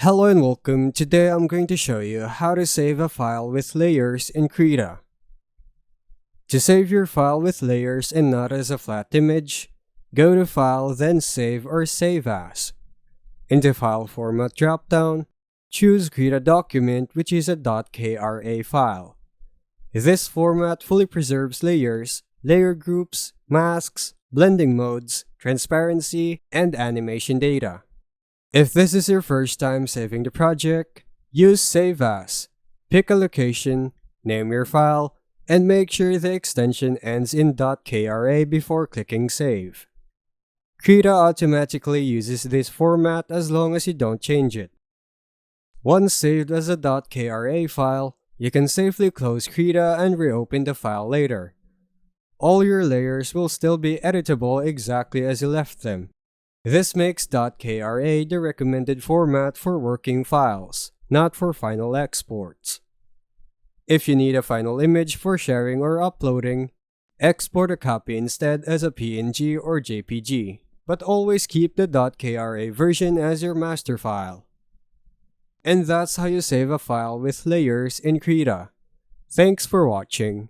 Hello and welcome. Today I'm going to show you how to save a file with layers in Krita. To save your file with layers and not as a flat image, go to File then Save or Save As. In the File Format dropdown, choose Krita Document, which is a .kra file. This format fully preserves layers, layer groups, masks, blending modes, transparency, and animation data. If this is your first time saving the project, use Save As. Pick a location, name your file, and make sure the extension ends in .kra before clicking Save. Krita automatically uses this format as long as you don't change it. Once saved as a .kra file, you can safely close Krita and reopen the file later. All your layers will still be editable exactly as you left them. This makes .kra the recommended format for working files, not for final exports. If you need a final image for sharing or uploading, export a copy instead as a PNG or JPG, but always keep the .kra version as your master file. And that's how you save a file with layers in Krita. Thanks for watching.